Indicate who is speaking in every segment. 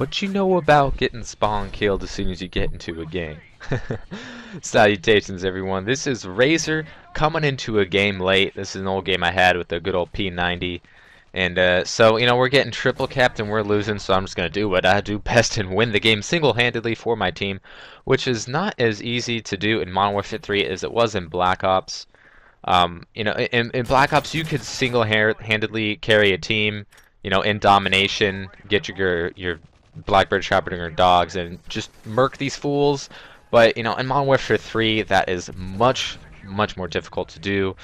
Speaker 1: What you know about getting spawn killed as soon as you get into a game? Salutations everyone, this is Razor coming into a game late. This is an old game I had with the good old P90. And so, we're getting triple capped and we're losing, so I'm just going to do what I do best and win the game single-handedly for my team, which is not as easy to do in Modern Warfare 3 as it was in Black Ops. In Black Ops you could single-handedly carry a team, in domination, get your Blackbird sharpening or dogs and just murk these fools. But in Modern Warfare 3 that is much more difficult to do,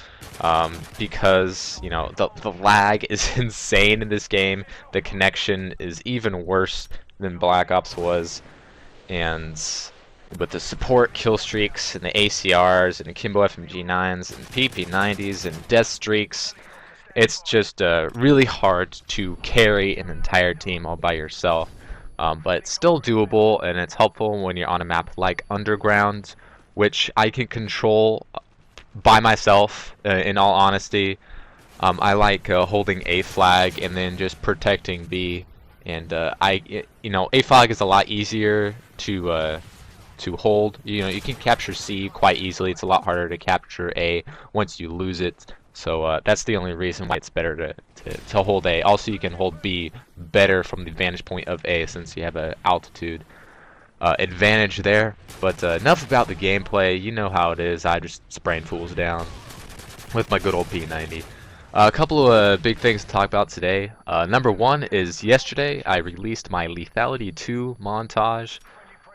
Speaker 1: because the lag is insane in this game. The connection is even worse than Black Ops was, and with the support kill streaks and the ACRs and Akimbo FMG9s and PP90s and death streaks, it's just really hard to carry an entire team all by yourself. But it's still doable, and it's helpful when you're on a map like Underground, which I can control by myself, in all honesty. I like holding A flag and then just protecting B, and A flag is a lot easier to hold. You can capture C quite easily. It's a lot harder to capture A once you lose it. So that's the only reason why it's better to hold A. Also, you can hold B better from the vantage point of A since you have an altitude advantage there. But enough about the gameplay. You know how it is. I just spraying fools down with my good old P90. A couple of big things to talk about today. Number one is yesterday I released my Lethality 2 montage.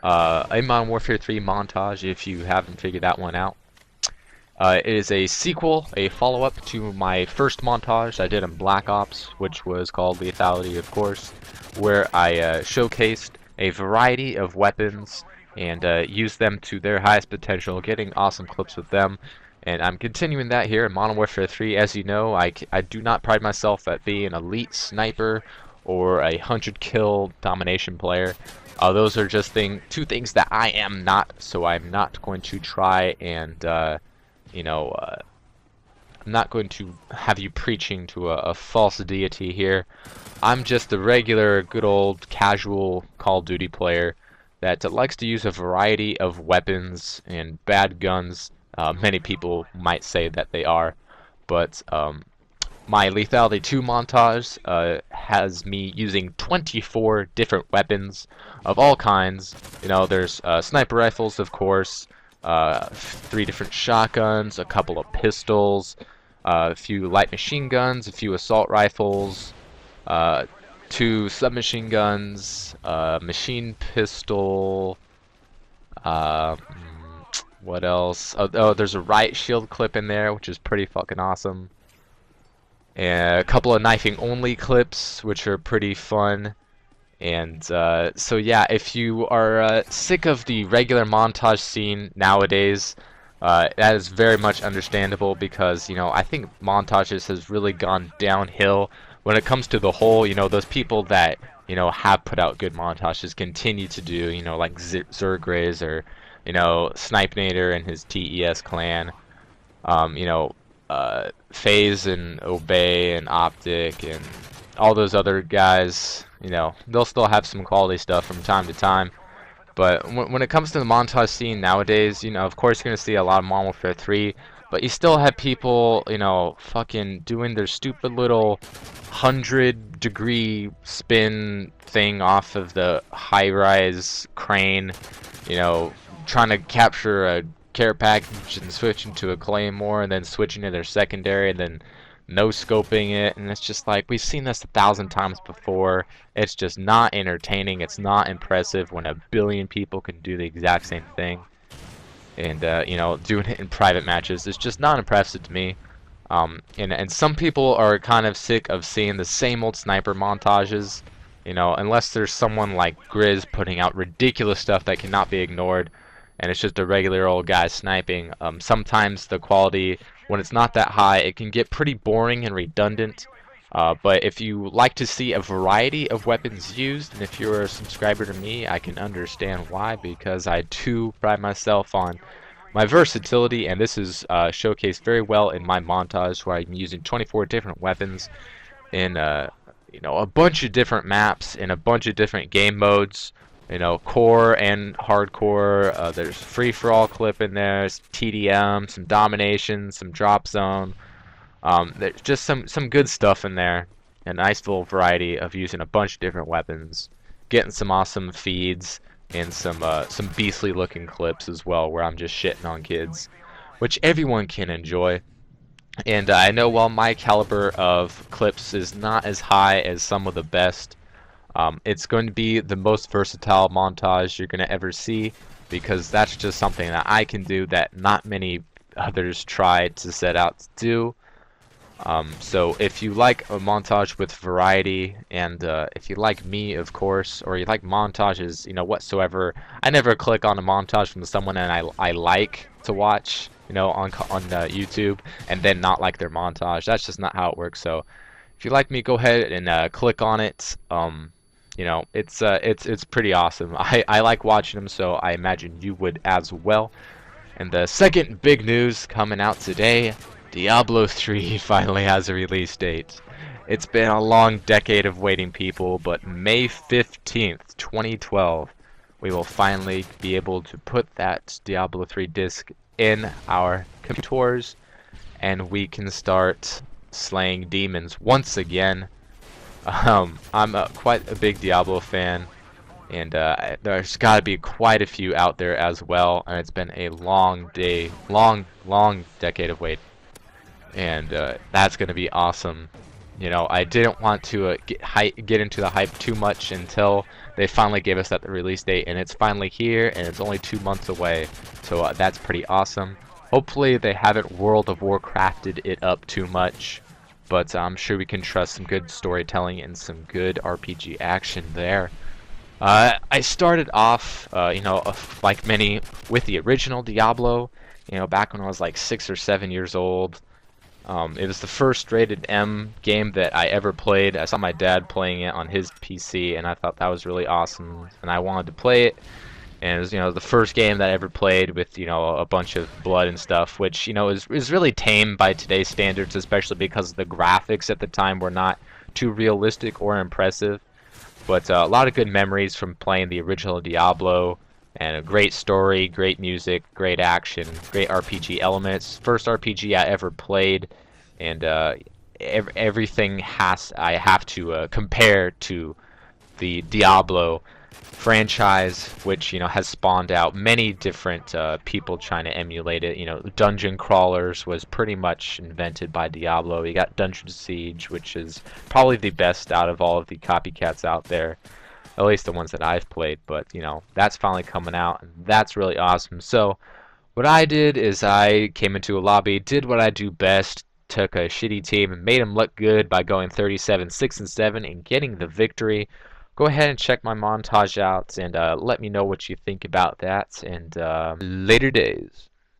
Speaker 1: A Modern Warfare 3 montage, if you haven't figured that one out. It is a sequel, a follow-up to my first montage I did in Black Ops, which was called Lethality, of course, where I showcased a variety of weapons and used them to their highest potential, getting awesome clips with them. And I'm continuing that here in Modern Warfare 3. As you know, I do not pride myself at being an elite sniper or a 100-kill domination player. Those are just two things that I am not, so I'm not going to try and I'm not going to have you preaching to a false deity here. I'm just a regular, good old, casual Call of Duty player that likes to use a variety of weapons and bad guns. Many people might say that they are, but my Lethality 2 montage has me using 24 different weapons of all kinds. There's sniper rifles, of course, 3 different shotguns, a couple of pistols, a few light machine guns, a few assault rifles, 2 submachine guns, machine pistol, what else? Oh, there's a riot shield clip in there, which is pretty fucking awesome. And a couple of knifing only clips, which are pretty fun. And so yeah, if you are sick of the regular montage scene nowadays, that is very much understandable, because I think montages has really gone downhill when it comes to the whole. Those people that have put out good montages continue to do, like Zergriz or Snipenator and his TES clan, FaZe and Obey and Optic and all those other guys. They'll still have some quality stuff from time to time, but when it comes to the montage scene nowadays, of course you're gonna see a lot of Modern Warfare 3, but you still have people, fucking doing their stupid little 100-degree spin thing off of the high-rise crane, trying to capture a care package and switch into a claymore, and then switching to their secondary, and then no scoping it. And it's just like, we've seen this 1,000 times before. It's just not entertaining. It's not impressive when a billion people can do the exact same thing. And doing it in private matches is just not impressive to me. And some people are kind of sick of seeing the same old sniper montages. Unless there's someone like Grizz putting out ridiculous stuff that cannot be ignored, and it's just a regular old guy sniping. Sometimes the quality, when it's not that high, it can get pretty boring and redundant. But if you like to see a variety of weapons used, and if you're a subscriber to me, I can understand why, because I do pride myself on my versatility, and this is showcased very well in my montage, where I'm using 24 different weapons in a bunch of different maps in a bunch of different game modes. Core and hardcore. There's free-for-all clip in there. There's TDM, some domination, some drop zone. There's just some good stuff in there. A nice little variety of using a bunch of different weapons, getting some awesome feeds, and some beastly looking clips as well, where I'm just shitting on kids, which everyone can enjoy. And I know while my caliber of clips is not as high as some of the best, it's going to be the most versatile montage you're going to ever see, because that's just something that I can do that not many others try to set out to do. So if you like a montage with variety, and if you like me, of course, or you like montages, whatsoever, I never click on a montage from someone and I like to watch, on YouTube, and then not like their montage. That's just not how it works. So if you like me, go ahead and click on it. It's pretty awesome. I like watching them, so I imagine you would as well. And the second big news coming out today, Diablo 3 finally has a release date. It's been a long decade of waiting, people, but May 15th, 2012, we will finally be able to put that Diablo 3 disc in our computers, and we can start slaying demons once again. I'm quite a big Diablo fan, and there's got to be quite a few out there as well, and it's been a long decade of wait, and that's going to be awesome. I didn't want to get into the hype too much until they finally gave us that release date, and it's finally here, and it's only 2 months away, so that's pretty awesome. Hopefully they haven't World of Warcrafted it up too much, but I'm sure we can trust some good storytelling and some good RPG action there. I started off, like many, with the original Diablo, back when I was like 6 or 7 years old. It was the first rated M game that I ever played. I saw my dad playing it on his PC, and I thought that was really awesome, and I wanted to play it. And it was, the first game that I ever played with, a bunch of blood and stuff, which, is really tame by today's standards, especially because the graphics at the time were not too realistic or impressive. But a lot of good memories from playing the original Diablo, and a great story, great music, great action, great RPG elements. First RPG I ever played, and everything I have to compare to the Diablo franchise, which has spawned out many different people trying to emulate it. Dungeon crawlers was pretty much invented by Diablo. You got Dungeon Siege, which is probably the best out of all of the copycats out there, at least the ones that I've played. But that's finally coming out, and that's really awesome. So what I did is I came into a lobby, did what I do best, took a shitty team and made them look good by going 37, 6, and 7 and getting the victory. Go ahead and check my montage out, and let me know what you think about that, and later days.